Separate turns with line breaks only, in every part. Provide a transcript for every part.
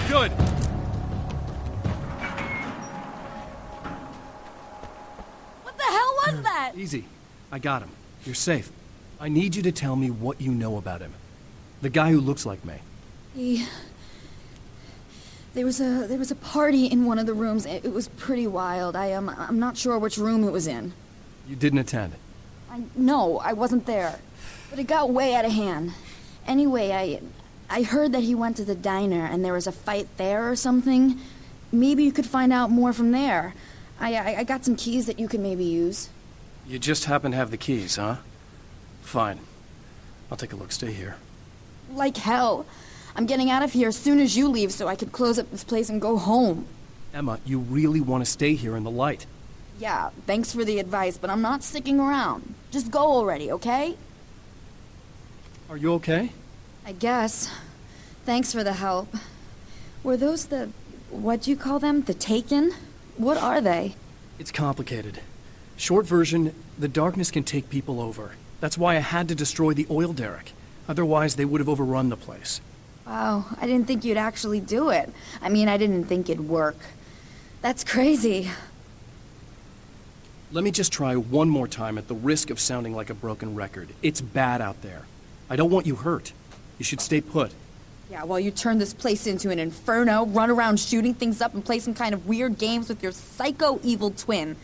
Good.
What the hell was that?
Easy. I got him. You're safe. I need you to tell me what you know about him. The guy who looks like me.
There was a party in one of the rooms. It was pretty wild. I'm not sure which room it was in.
You didn't attend?
No, I wasn't there. But it got way out of hand. Anyway, I heard that he went to the diner and there was a fight there or something. Maybe you could find out more from there. I got some keys that you could maybe use.
You just happen to have the keys, huh? Fine. I'll take a look. Stay here.
Like hell. I'm getting out of here as soon as you leave so I could close up this place and go home.
Emma, you really want to stay here in the light?
Yeah, thanks for the advice, but I'm not sticking around. Just go already, okay?
Are you okay?
I guess. Thanks for the help. Were those what'd you call them? The Taken? What are they?
It's complicated. Short version, the darkness can take people over. That's why I had to destroy the oil derrick. Otherwise, they would have overrun the place.
Wow, I didn't think you'd actually do it. I mean, I didn't think it'd work. That's crazy.
Let me just try one more time at the risk of sounding like a broken record. It's bad out there. I don't want you hurt. You should stay put.
Yeah, while you turn this place into an inferno, run around shooting things up and play some kind of weird games with your psycho evil twin.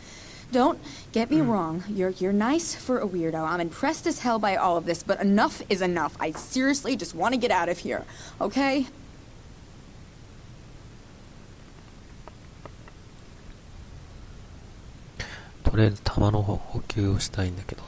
Don't get me wrong, you're nice for a weirdo. I'm impressed as hell by all of this, but enough is enough. I seriously just want to get out of here, okay?
とりあえず弾の補給をしたいんだけど。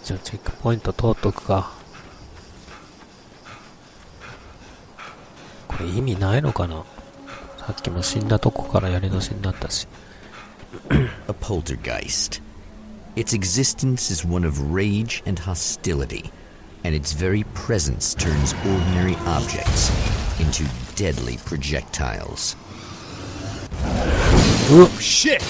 じゃあチェックポイント通っとくか。これ意味ないのかな。さっきも死んだとこからやり直しになったし。
A poltergeist. Its existence is one of rage and hostility, and its very presence turns ordinary objects into deadly projectiles.
Oh, shit!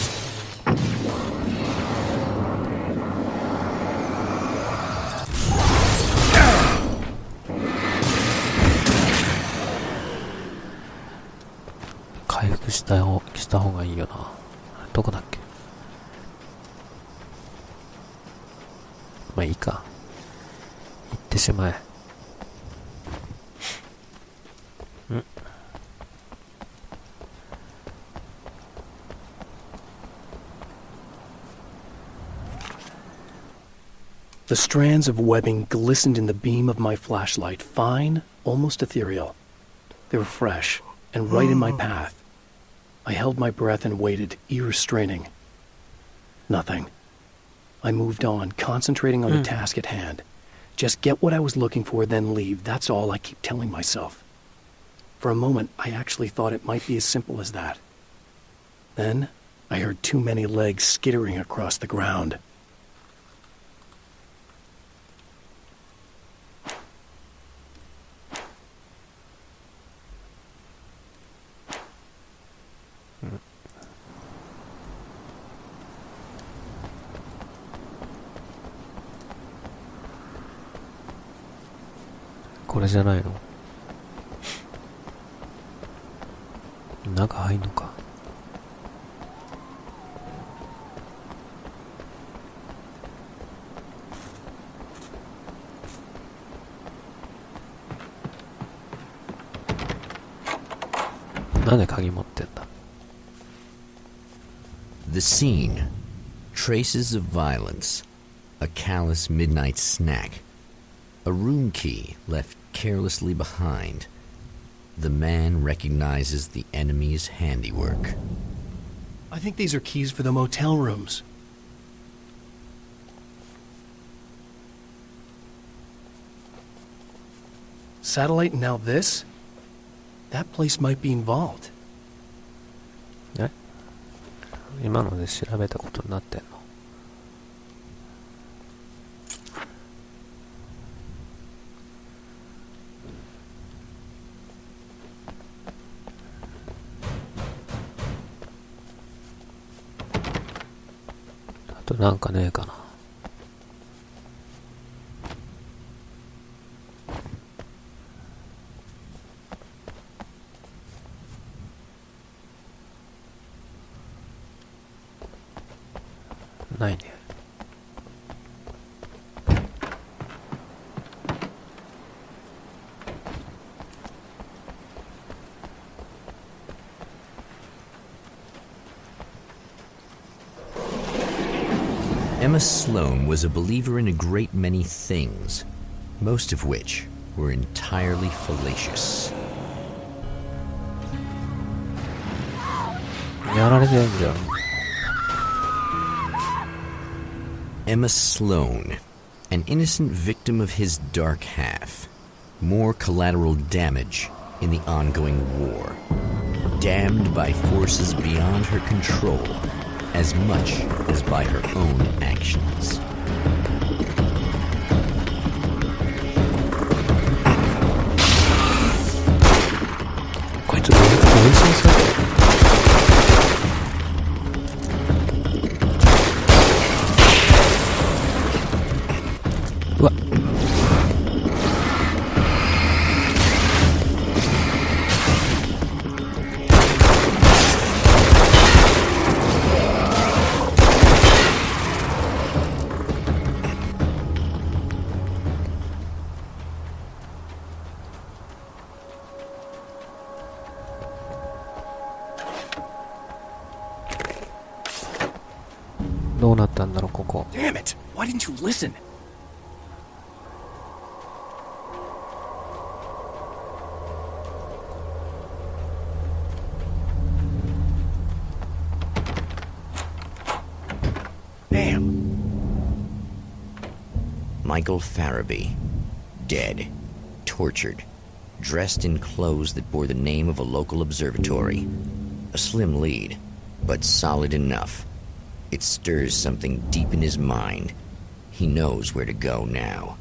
回復した方がいいよな。どこだっけ。まあいいか。行ってしまえ。
The strands of webbing glistened in the beam of my flashlight, fine, almost ethereal. They were fresh and right in my path. I held my breath and waited, ears straining. Nothing. I moved on, concentrating on the task at hand. Just get what I was looking for, then leave. That's all I keep telling myself. For a moment, I actually thought it might be as simple as that. Then, I heard too many legs skittering across the ground.
This これじゃないの。中入んのか。なんで鍵持ってんだ。
The scene. Traces of violence. A callous midnight snack. A room key left carelessly behind. The man recognizes the enemy's handiwork.
I think these are keys for the motel rooms. Satellite and now this? That place might be involved.
え？今ので調べたことになってんの？あとなんかねえかな。ないね。
Emma Sloan was a believer in a great many things, most of which were entirely fallacious.
やられてるんじゃん。
Emma Sloan, an innocent victim of his dark half. More collateral damage in the ongoing war. Damned by forces beyond her control, as much as by her own actions.
こいつどういうセンスだっけ？うわっ。どうなったんだろうここ。
Damn it! Why didn't you listen? Damn.
Michael Farabee, dead, tortured, dressed in clothes that bore the name of a local observatory. A slim lead, but solid enough. It stirs something deep in his mind. He knows where to go now.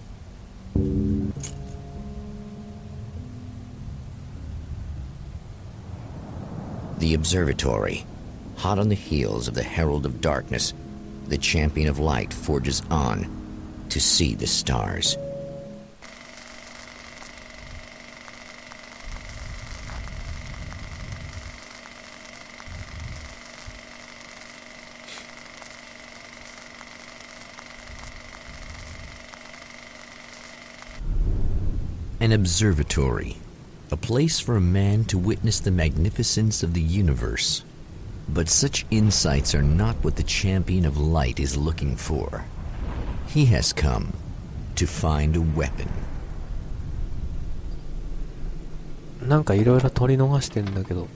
The observatory. Hot on the heels of the Herald of Darkness, the Champion of Light forges on to see the stars. An observatory, a place for a man to witness the magnificence of the universe. But such insights are not what the Champion of Light is looking for. He has come to find a weapon.
なんかいろいろ取り逃してんだけど。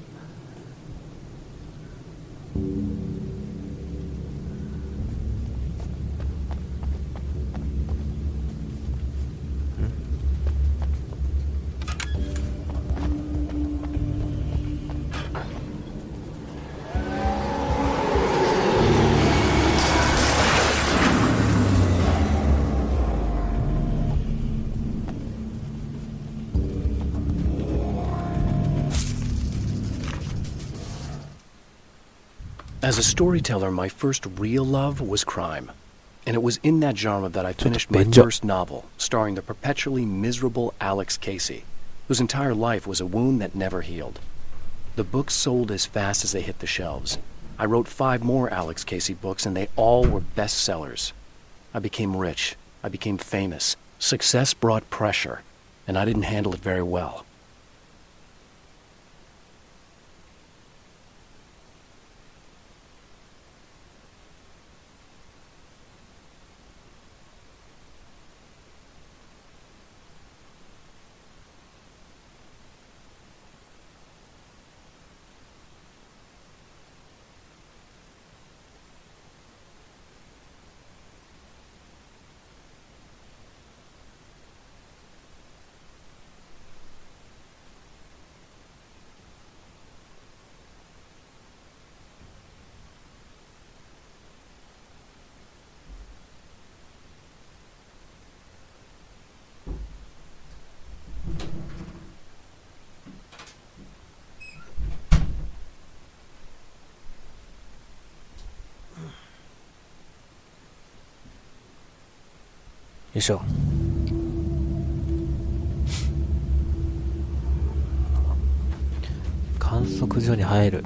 As a storyteller, my first real love was crime. And it was in that genre that I finished my first novel, starring the perpetually miserable Alex Casey, whose entire life was a wound that never healed. The books sold as fast as they hit the shelves. I wrote 5 more Alex Casey books, and they all were bestsellers. I became rich. I became famous. Success brought pressure, and I didn't handle it very well.
よいしょ。観測所に入る。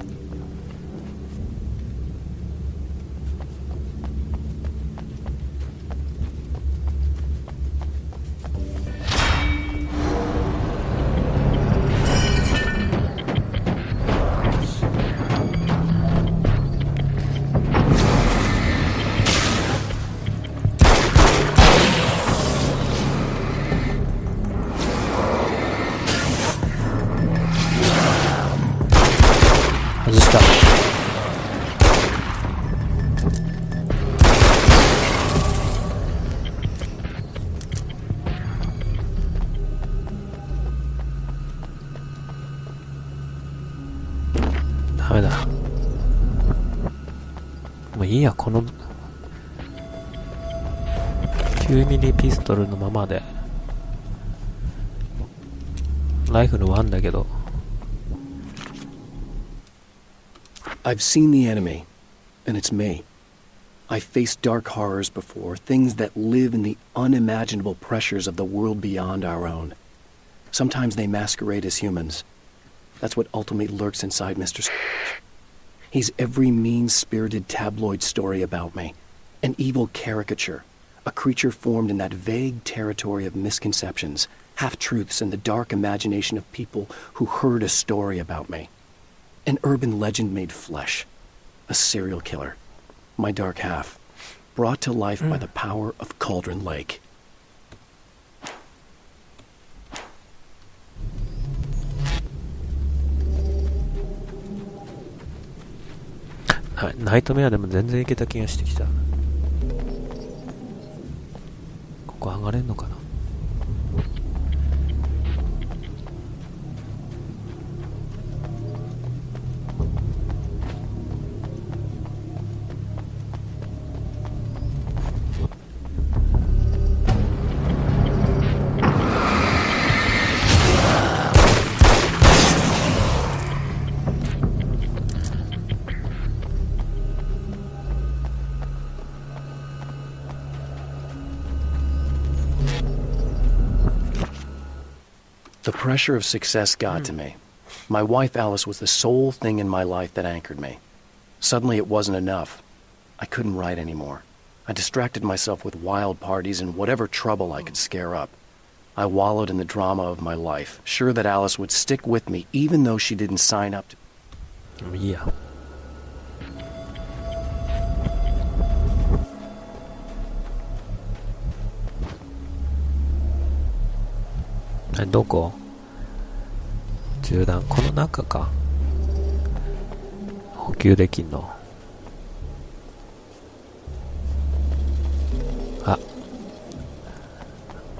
外した。ダメだ。もういいや、この9ミリピストルのままで。ライフルはあんだけど。
I've seen the enemy, and it's me. I've faced dark horrors before, things that live in the unimaginable pressures of the world beyond our own. Sometimes they masquerade as humans. That's what ultimately lurks inside Mr. Scrooge. He's every mean-spirited tabloid story about me, an evil caricature, a creature formed in that vague territory of misconceptions, half-truths, and the dark imagination of people who heard a story about me. An urban legend made flesh. A serial killer. My dark half. Brought to life by the power of Cauldron Lake.
ナイトメアでも全然いけた気がしてきた。ここ上がれんのかな。
The pressure of success got to me. My wife Alice was the sole thing in my life that anchored me. Suddenly it wasn't enough. I couldn't write anymore. I distracted myself with wild parties and whatever trouble I could scare up. I wallowed in the drama of my life, sure that Alice would stick with me even though she didn't sign up to.
Yeah. どこ？銃弾、この中か。補給できんの。あ、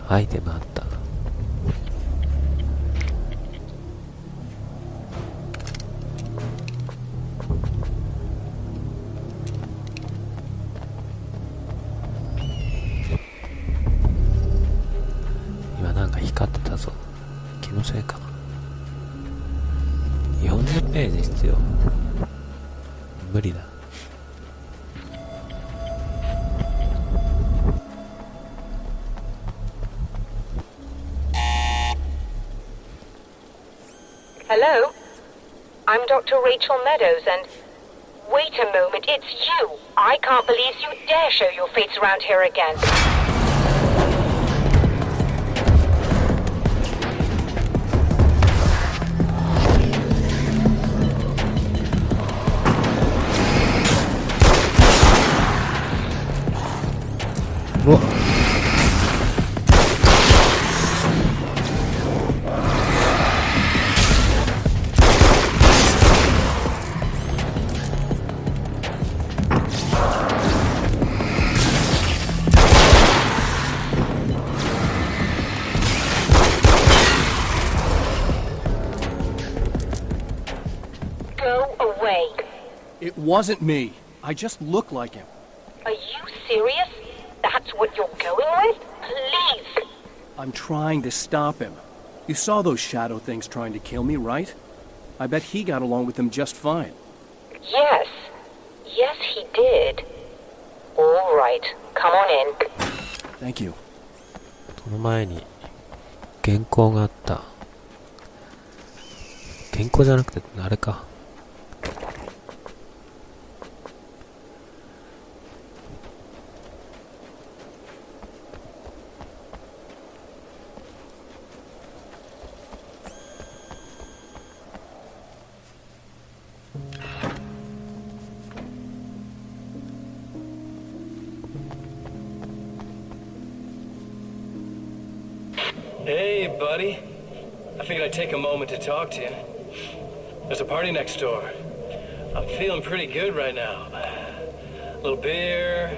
アイテムあった。今なんか光ってたぞ。気のせいかな。40ページ必要。無理だ。
Hello? I'm Dr. Rachel Meadows and... Wait a moment, it's you! I can't believe you dare show your face around here again.
Whoa.
Go away.
It wasn't me. I just look like him.
Are you serious? That's what you're going with? Please!
I'm trying to stop him. You saw those shadow things trying to kill me, right? I bet he got along with them just fine.
Yes. Yes, he did. All right. Come on in.
Thank you.
その前に原稿があった。原稿じゃなくてあれか。
Hey, buddy. I figured I'd take a moment to talk to you. There's a party next door. I'm feeling pretty good right now. A little beer,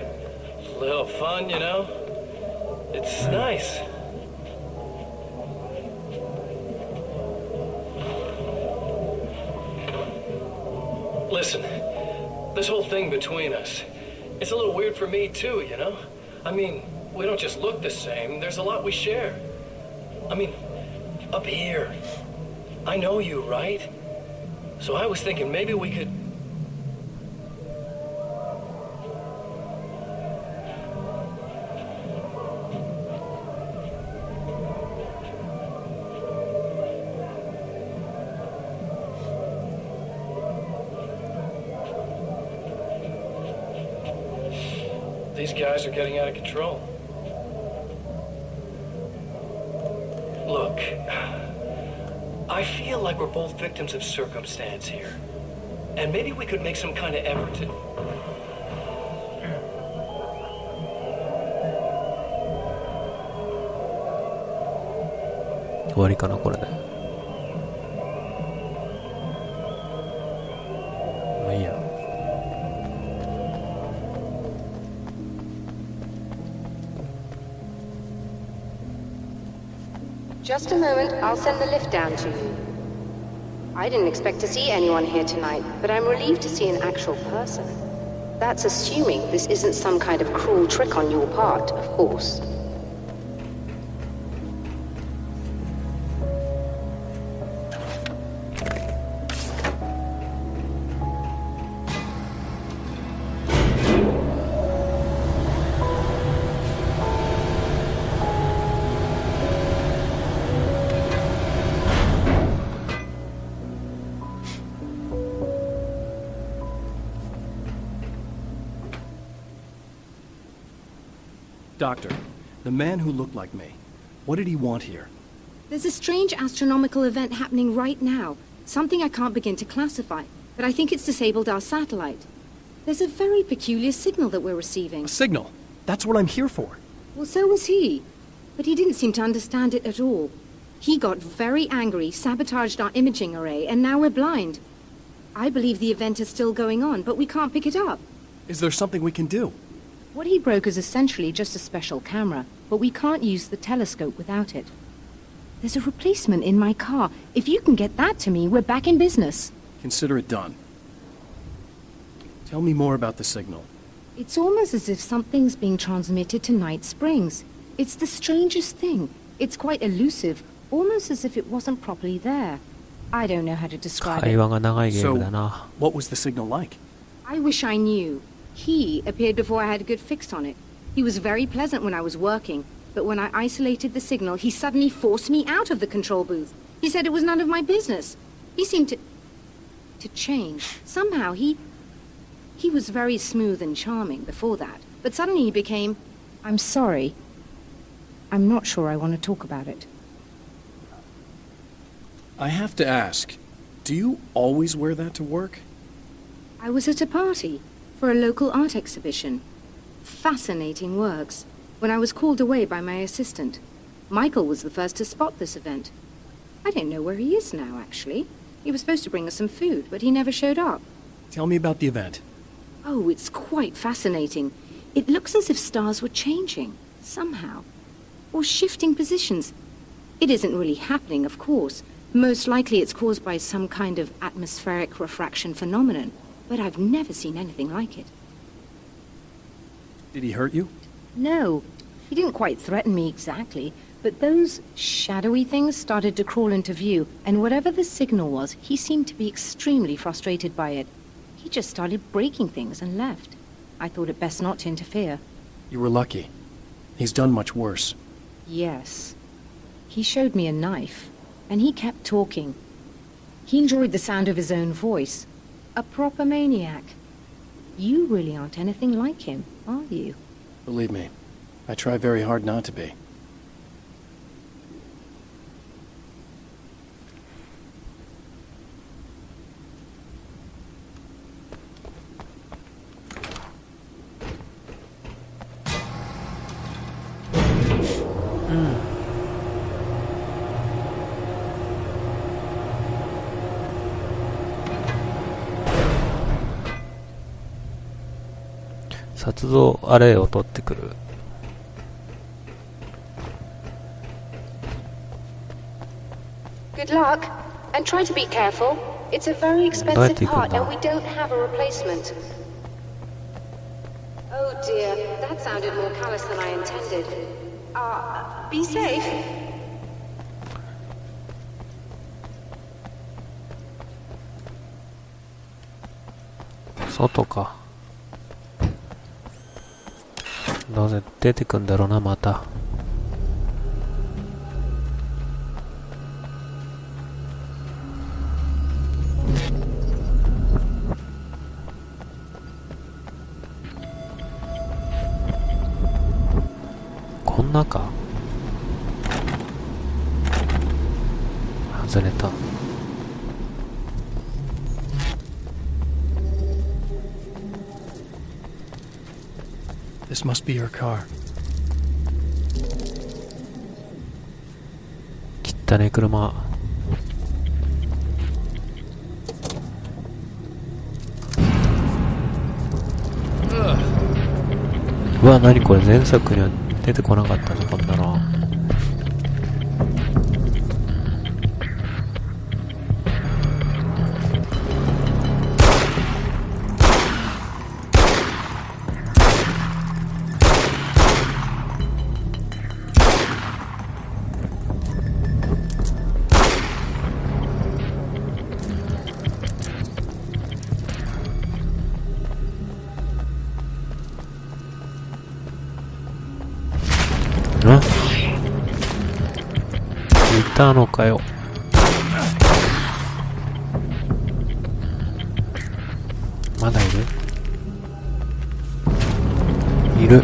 a little fun, you know? It's nice. Listen, this whole thing between us, it's a little weird for me too, you know? I mean, we don't just look the same, there's a lot we share. I mean, up here, I know you, right? So I was thinking maybe we could... These guys are getting out of control. Look, I feel like we're both victims of circumstance here. And maybe we could make some kind of effort to...
終わりかなこれで。まあいいや。
Just a moment, I'll send the lift down to you. I didn't expect to see anyone here tonight, but I'm relieved to see an actual person. That's assuming this isn't some kind of cruel trick on your part, of course.
Doctor, the man who looked like me, what did he want here?
There's a strange astronomical event happening right now. Something I can't begin to classify, but I think it's disabled our satellite. There's a very peculiar signal that we're receiving.
A signal? That's what I'm here for.
Well, so was he. But he didn't seem to understand it at all. He got very angry, sabotaged our imaging array, and now we're blind. I believe the event is still going on, but we can't pick it up.
Is there something we can do?
What he broke is essentially just a special camera, but we can't use the telescope without it. There's a replacement in my car. If you can get that to me, we're back in business.
Consider it done. Tell me more about the signal.
It's almost as if something's being transmitted to Night Springs. It's the strangest thing. It's quite elusive, almost as if it wasn't properly there. I don't know how to describe it.
会話が長いゲームだな。
What was the signal like?
I wish I knew. He appeared before I had a good fix on it. He was very pleasant when I was working, but when I isolated the signal, he suddenly forced me out of the control booth. He said it was none of my business. He seemed to change. Somehow he was very smooth and charming before that, but suddenly he became, I'm sorry. I'm not sure I want to talk about it.
I have to ask, do you always wear that to work?
I was at a party for a local art exhibition. Fascinating works. When I was called away by my assistant, Michael was the first to spot this event. I don't know where he is now, actually. He was supposed to bring us some food, but he never showed up.
Tell me about the event.
Oh, it's quite fascinating. It looks as if stars were changing, somehow. Or shifting positions. It isn't really happening, of course. Most likely it's caused by some kind of atmospheric refraction phenomenon. But I've never seen anything like it.
Did he hurt you?
No, he didn't quite threaten me exactly, but those shadowy things started to crawl into view, and whatever the signal was, he seemed to be extremely frustrated by it. He just started breaking things and left. I thought it best not to interfere.
You were lucky. He's done much worse.
Yes. He showed me a knife, and he kept talking. He enjoyed the sound of his own voice. A proper maniac. You really aren't anything like him, are you?
Believe me, I try very hard not to be. Mm.
撮像アレイを取ってくる。
Good luck, and try to be careful. It's a very expensive part, and we don't have a replacement. Oh dear, that sounded more callous than I intended. Be safe.
外か。どうせ出てくんだろうな、また。こんなか。外れた。
This must be your car.
汚ね車。うわ、何これ、前作には出てこなかったぞ、こんなの。いたのかよ。まだいる？いる。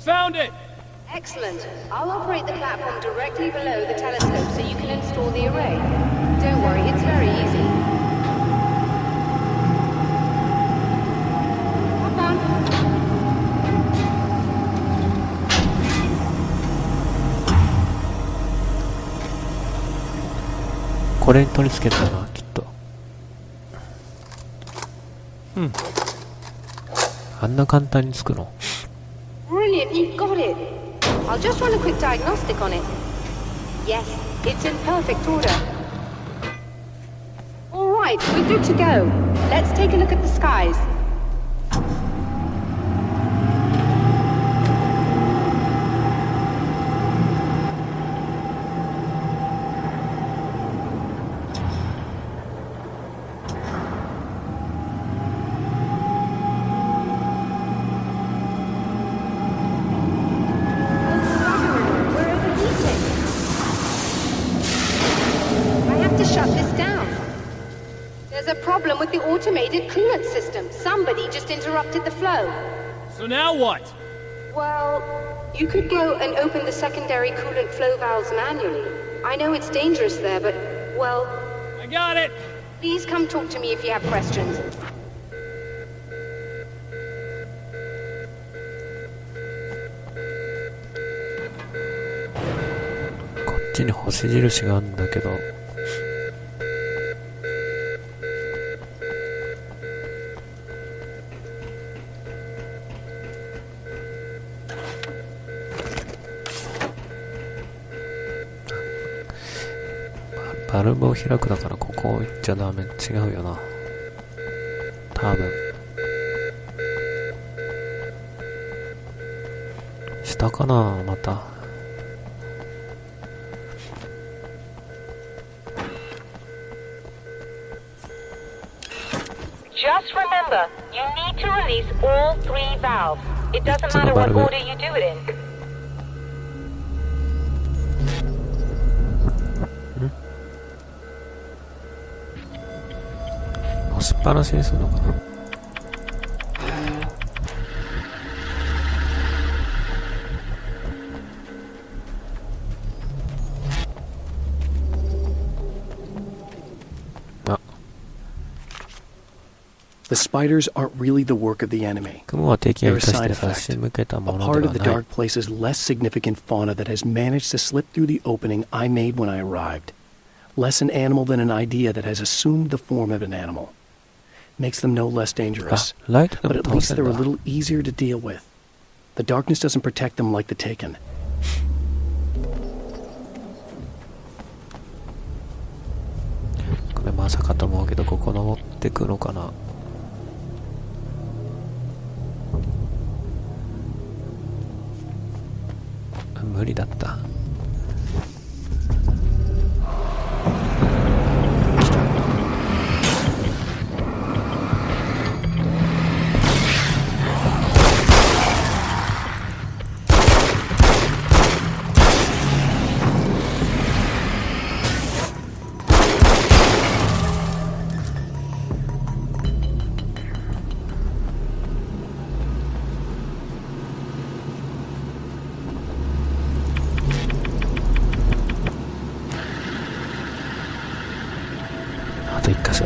Found it!
Excellent. I'll operate the platform directly below the telescope so you can install the array. Don't worry, it's very easy. Hop on.
これに取り付けたな、きっと。うん。あんな簡単につくの？
Brilliant, you've got it. I'll just run a quick diagnostic on it. Yes, it's in perfect order. All right, we're good to go. Let's take a look at the skies. With the automated coolant system. Somebody just interrupted the flow.
So now what?
Well, you could go and open the secondary coolant flow valves manually. I know it's dangerous there, but, well...
I got it!
Please come talk to me if you have questions.
こっちに星印があるんだけど。バルブを開くだからここ行っちゃダメ。違うよな。多分。下かなまた。
Just remember, you need to release all 3 valves. It doesn't matter what order you do it in.
押しっぱなしにするのかな。
The spiders aren't really the work of the enemy.
雲は敵が
They're a
生かし
side
て差し
effect.
向けた
A
もの
part
で
of
は
the
ない。
dark place's less significant fauna that has managed to slip through the opening I made when I arrived. Less an animal than an idea that has assumed the form of an animal. Makes them no less
あ、
dangerous,
ライト
but
で
at
も
least
倒せ
they're
ん
a
だ。
little easier to deal with. The darkness doesn't protect them like the Taken.
これまさかと思うけどここ登ってくのかな。無理だった。来た。あと1箇所。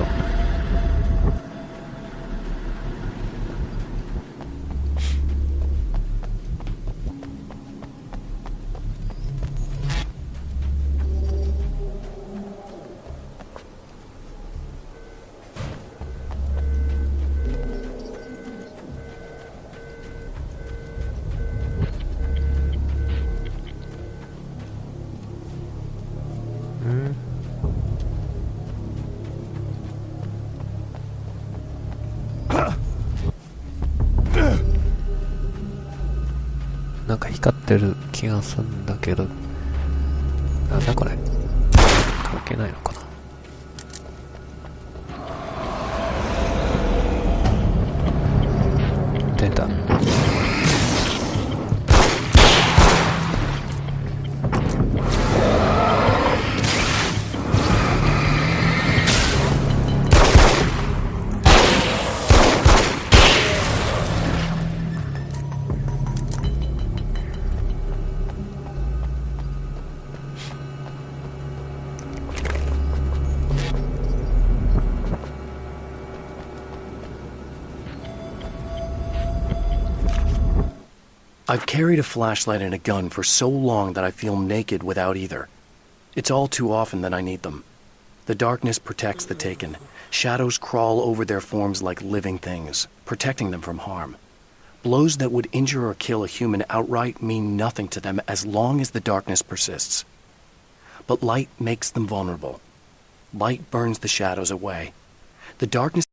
なんか光ってる気がするんだけど、なんだこれ。関係ないのかな。出た。
I've carried a flashlight and a gun for so long that I feel naked without either. It's all too often that I need them. The darkness protects the Taken. Shadows crawl over their forms like living things, protecting them from harm. Blows that would injure or kill a human outright mean nothing to them as long as the darkness persists. But light makes them vulnerable. Light burns the shadows away. The darkness